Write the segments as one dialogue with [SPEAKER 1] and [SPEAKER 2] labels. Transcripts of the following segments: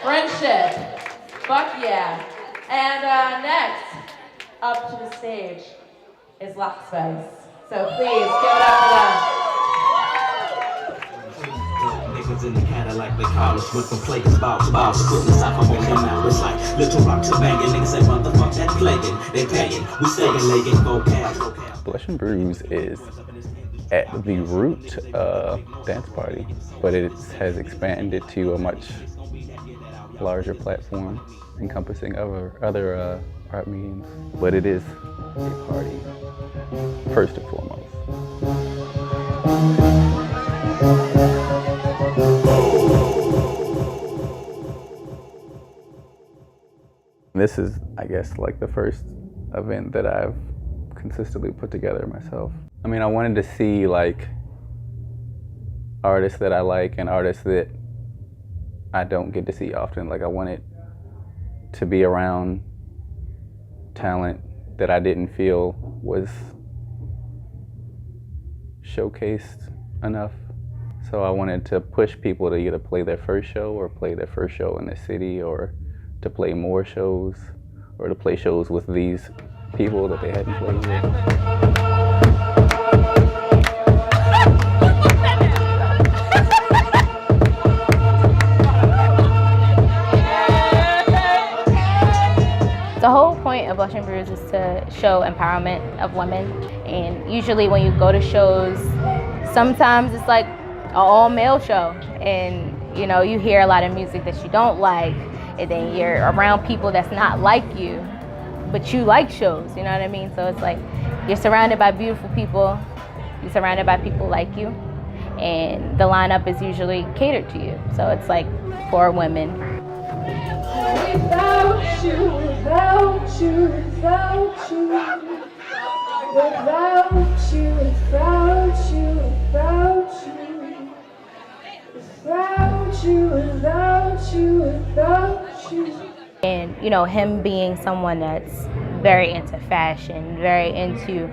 [SPEAKER 1] Friendship. Fuck yeah. And next up to the stage is Lockspace. So please give it up for them.
[SPEAKER 2] Niggas in the Cadillac, they call us with the plates, box, putting the sock up on their mouth. It's like little rocks are banging. Niggas say, motherfuck that plaguing. They paying. We staying legging, go cash.
[SPEAKER 3] Blush and Bruise is at the root a dance party, but it has expanded to a much larger platform encompassing other art mediums. But it is a party, first and foremost. This is, I guess, like the first event that I've consistently put together myself. I mean, I wanted to see like artists that I like and artists that I don't get to see often. Like I wanted to be around talent that I didn't feel was showcased enough. So I wanted to push people to either play their first show or play their first show in the city, or to play more shows, or to play shows with these people that they hadn't played with.
[SPEAKER 4] The whole point of Blush and Bruise is to show empowerment of women. And usually when you go to shows, sometimes it's like an all-male show. And you know, you hear a lot of music that you don't like, and then you're around people that's not like you, but you like shows, you know what I mean? So it's like, you're surrounded by beautiful people, you're surrounded by people like you, and the lineup is usually catered to you. So it's like for women.
[SPEAKER 1] Without you, without you, without you, without you, without you, without you, without you, without you, without you.
[SPEAKER 4] And you know, him being someone that's very into fashion, very into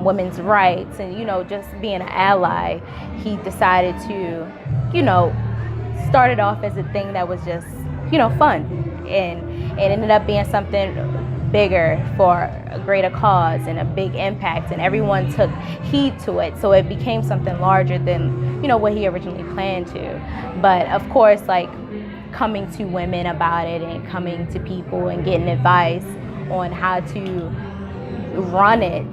[SPEAKER 4] women's rights, and you know, just being an ally, he decided to, you know, start it off as a thing that was just, you know, fun, and it ended up being something bigger for a greater cause and a big impact, and everyone took heed to it, so it became something larger than, you know, what he originally planned to. But of course, like, coming to women about it and coming to people and getting advice on how to run it,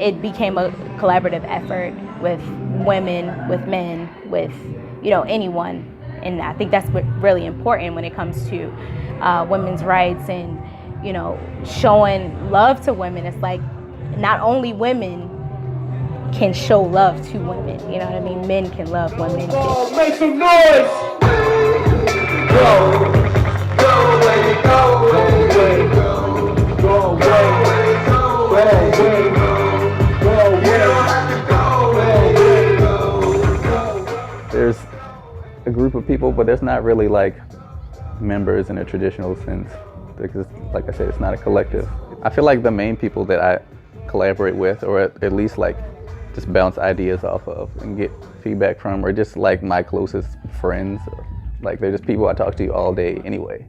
[SPEAKER 4] it became a collaborative effort with women, with men, with, you know, anyone. And I think that's what really important when it comes to women's rights and, you know, showing love to women. It's like, not only women can show love to women, you know what I mean? Men can love women too.
[SPEAKER 5] Oh, make some noise! Go, go away, go away, go away, go away, go away.
[SPEAKER 3] There's a group of people, but there's not really like members in a traditional sense, because like I said, it's not a collective. I feel like the main people that I collaborate with, or at least like just bounce ideas off of and get feedback from, are just like my closest friends. Like, they're just people I talk to all day anyway.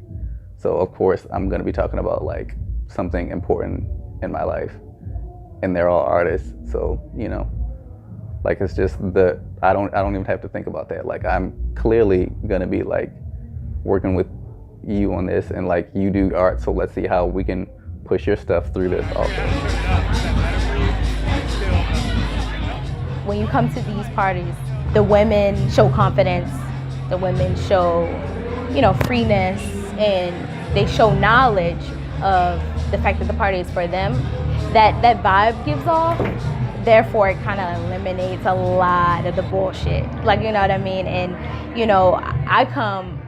[SPEAKER 3] So of course I'm gonna be talking about like something important in my life, and they're all artists. So, you know, like, it's just I don't even have to think about that. Like, I'm clearly gonna be like working with you on this, and like, you do art, so let's see how we can push your stuff through this also.
[SPEAKER 4] When you come to these parties, the women show confidence, the women show, you know, freeness, and they show knowledge of the fact that the party is for them. That vibe gives off. Therefore, it kind of eliminates a lot of the bullshit. Like, you know what I mean? And, you know, I come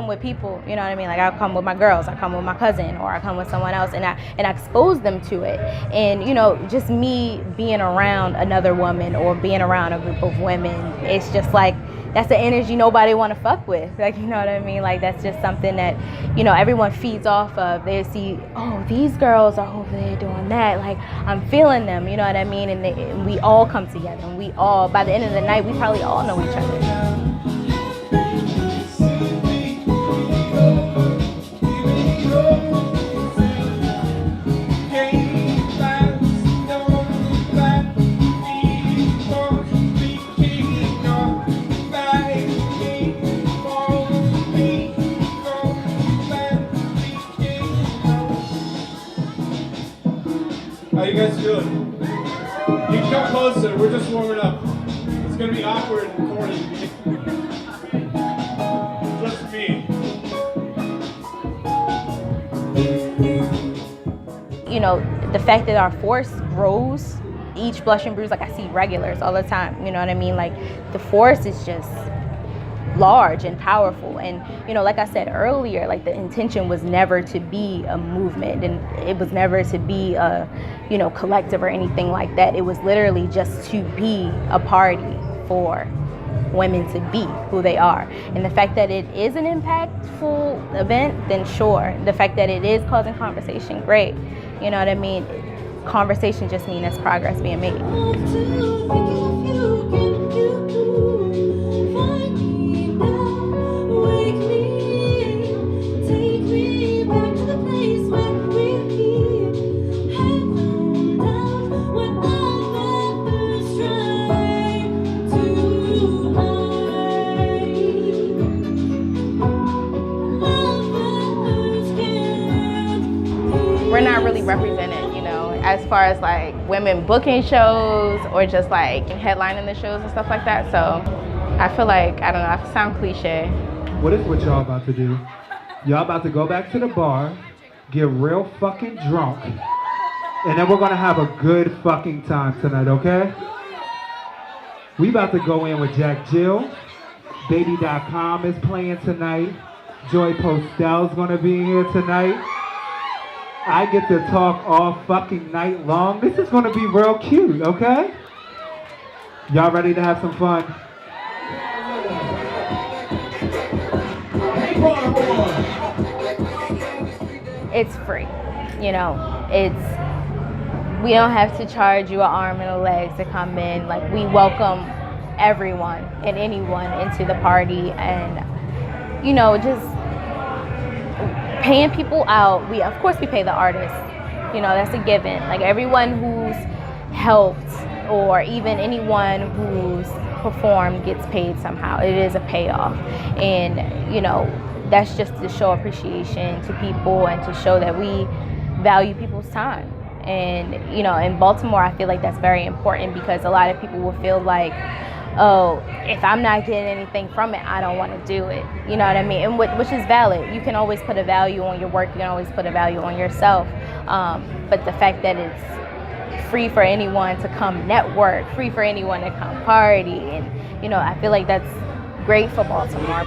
[SPEAKER 4] with people, you know what I mean? Like, I come with my girls, I come with my cousin, or I come with someone else, and I expose them to it. And, you know, just me being around another woman or being around a group of women, it's just like, that's the energy nobody want to fuck with. Like, you know what I mean? Like, that's just something that, you know, everyone feeds off of. They see, oh, these girls are over there doing that. Like, I'm feeling them, you know what I mean? And we all come together, and we all, by the end of the night, we probably all know each other.
[SPEAKER 6] you guys doing? You can come closer, we're just warming up. It's gonna be awkward and corny. Just me.
[SPEAKER 4] You know, the fact that our force grows, each blush and bruise, like I see regulars all the time, you know what I mean? Like the force is just large and powerful. And, you know, like I said earlier, like the intention was never to be a movement, and it was never to be a, you know, collective or anything like that. It was literally just to be a party for women to be who they are. And the fact that it is an impactful event, then sure. The fact that it is causing conversation, great. You know what I mean? Conversation just means there's progress being made. We're not really represented, you know, as far as like women booking shows or just like headlining the shows and stuff like that. So I feel like, I don't know, I sound cliche.
[SPEAKER 5] What is what y'all about to do? Y'all about to go back to the bar, get real fucking drunk, and then we're gonna have a good fucking time tonight, okay? We about to go in with Jack Jill. Baby.com is playing tonight. Joy Postel's gonna be here tonight. I get to talk all fucking night long. This is gonna be real cute, okay? Y'all ready to have some fun?
[SPEAKER 4] It's free, you know, we don't have to charge you an arm and a leg to come in. Like, we welcome everyone and anyone into the party, and, you know, just paying people out. Of course we pay the artists, you know, that's a given. Like, everyone who's helped or even anyone who's performed gets paid somehow. It is a payoff, and, you know, that's just to show appreciation to people and to show that we value people's time. And, you know, in Baltimore, I feel like that's very important, because a lot of people will feel like, oh, if I'm not getting anything from it, I don't want to do it. You know what I mean? And which is valid. You can always put a value on your work. You can always put a value on yourself. But the fact that it's free for anyone to come network, free for anyone to come party, and, you know, I feel like that's great for Baltimore.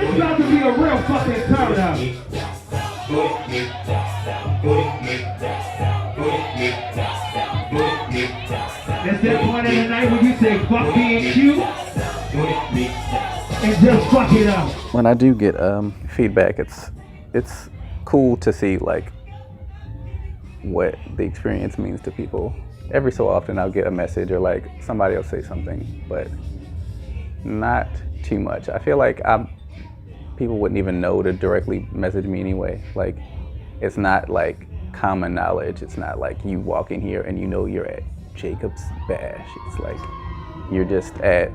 [SPEAKER 5] It's about to be a real fucking turn up. It's that point in the night when you say fuck being cute and just fuck it up.
[SPEAKER 3] When I do get feedback, it's cool to see like what the experience means to people. Every so often I'll get a message or like somebody will say something, but not too much. I feel like people wouldn't even know to directly message me anyway. Like, it's not like common knowledge. It's not like you walk in here and you know you're at Jacob's Bash. It's like you're just at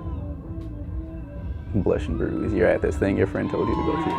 [SPEAKER 3] Blush and Bruise. You're at this thing your friend told you to go to.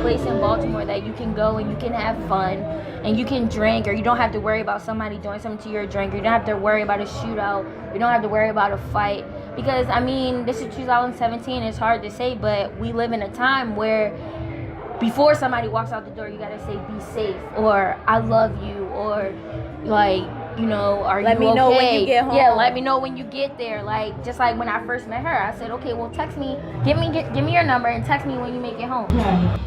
[SPEAKER 7] In Baltimore that you can go and you can have fun and you can drink, or you don't have to worry about somebody doing something to your drink, or you don't have to worry about a shootout, you don't have to worry about a fight. Because I mean, this is 2017, it's hard to say, but we live in a time where before somebody walks out the door, you gotta say be safe, or I love you, or like, you know, are
[SPEAKER 4] let
[SPEAKER 7] you okay?
[SPEAKER 4] Let me know when you get home.
[SPEAKER 7] Yeah, let me know when you get there. Like, just like when I first met her, I said, okay, well, text me, give me your number and text me when you make it home.
[SPEAKER 8] Yeah.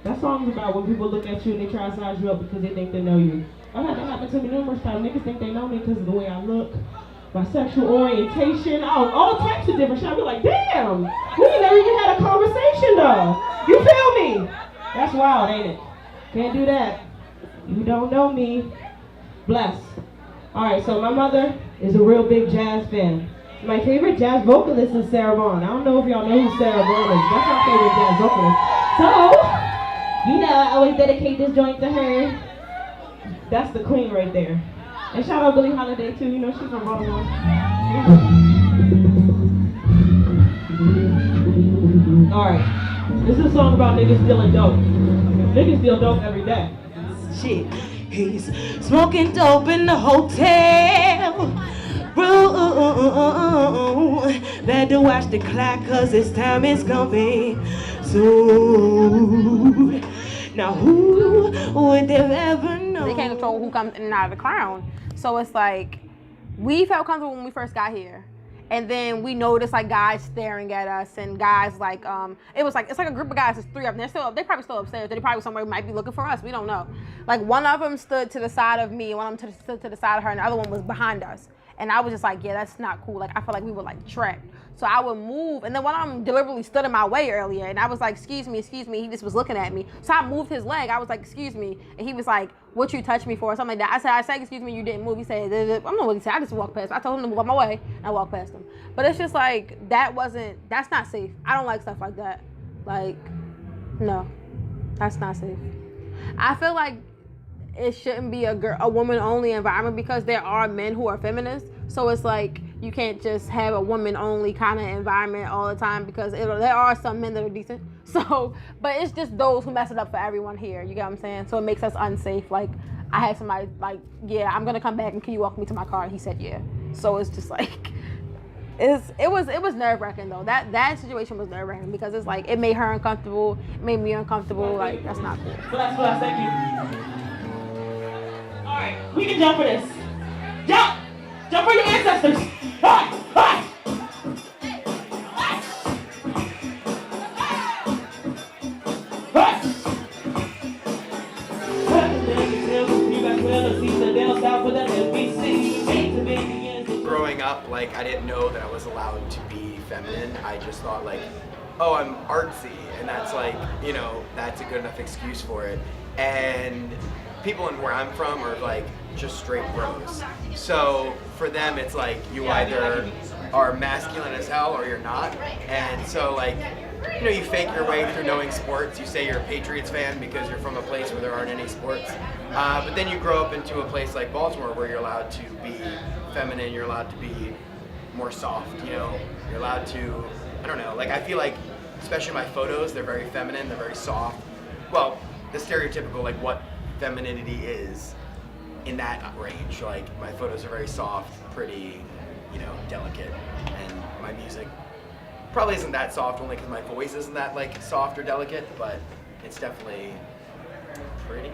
[SPEAKER 8] That song is about when people look at you and they try to size you up because they think they know you. I've had that happen to me numerous times. Niggas think they know me because of the way I look, my sexual orientation, all types of different shit. I be like, damn, we never even had a conversation though. You feel me? That's wild, ain't it? Can't do that. You don't know me. Bless. All right, so my mother, is a real big jazz fan. My favorite jazz vocalist is Sarah Vaughan. I don't know if y'all know who Sarah Vaughan is. That's my favorite jazz vocalist. So, you know, I always dedicate this joint to her. That's the queen right there. And shout out Billie Holiday too. You know, she's from Baltimore. Alright. This is a song about niggas stealing dope. Niggas steal dope every day.
[SPEAKER 9] Shit. He's smoking dope in the hotel room. Better watch the clock, cause his time is coming soon. Now who would have ever known?
[SPEAKER 10] They can't control who comes in and out of the crown. So it's like, we felt comfortable when we first got here. And then we noticed like guys staring at us and guys like, it's like a group of guys, it's 3 of them. They're probably still upstairs. They probably somewhere might be looking for us. We don't know. Like one of them stood to the side of me, one of them stood to the side of her, and the other one was behind us. And I was just like, yeah, that's not cool. Like I felt like we were like trapped. So I would move, and then one of them deliberately stood in my way earlier, and I was like, excuse me. He just was looking at me. So I moved his leg. I was like, excuse me. And he was like, what you touched me for, or something like that. I said, excuse me, you didn't move. He said, I don't know what he said. I just walked past him. I told him to move on my way, and I walked past him. But it's just like, that's not safe. I don't like stuff like that. Like, no, that's not safe. I feel like it shouldn't be a woman-only environment because there are men who are feminists. So it's like, you can't just have a woman-only kind of environment all the time because there are some men that are decent. So, but it's just those who mess it up for everyone here. You get what I'm saying? So it makes us unsafe. Like, I had somebody like, yeah, I'm gonna come back and can you walk me to my car? And he said, yeah. So it's just like, it was nerve-wracking though. That situation was nerve-wracking because it's like, it made her uncomfortable, it made me uncomfortable. Like, that's not cool.
[SPEAKER 8] Bless, thank you. All right, we can jump for this. Jump for your ancestors. Hi.
[SPEAKER 11] Growing up, like, I didn't know that I was allowed to be feminine. I just thought like, oh, I'm artsy, and that's like, you know, that's a good enough excuse for it. And people in where I'm from are like just straight bros. So for them, it's like you either are masculine as hell or you're not. And so like, you know, you fake your way through knowing sports. You say you're a Patriots fan because you're from a place where there aren't any sports. But then you grow up into a place like Baltimore where you're allowed to be feminine, you're allowed to be more soft, you know, you're allowed to, I don't know, like I feel like, especially my photos, they're very feminine, they're very soft. Well, the stereotypical, like what femininity is in that range. Like my photos are very soft, pretty, you know, delicate, and my music probably isn't that soft only because my voice isn't that like soft or delicate, but it's definitely pretty.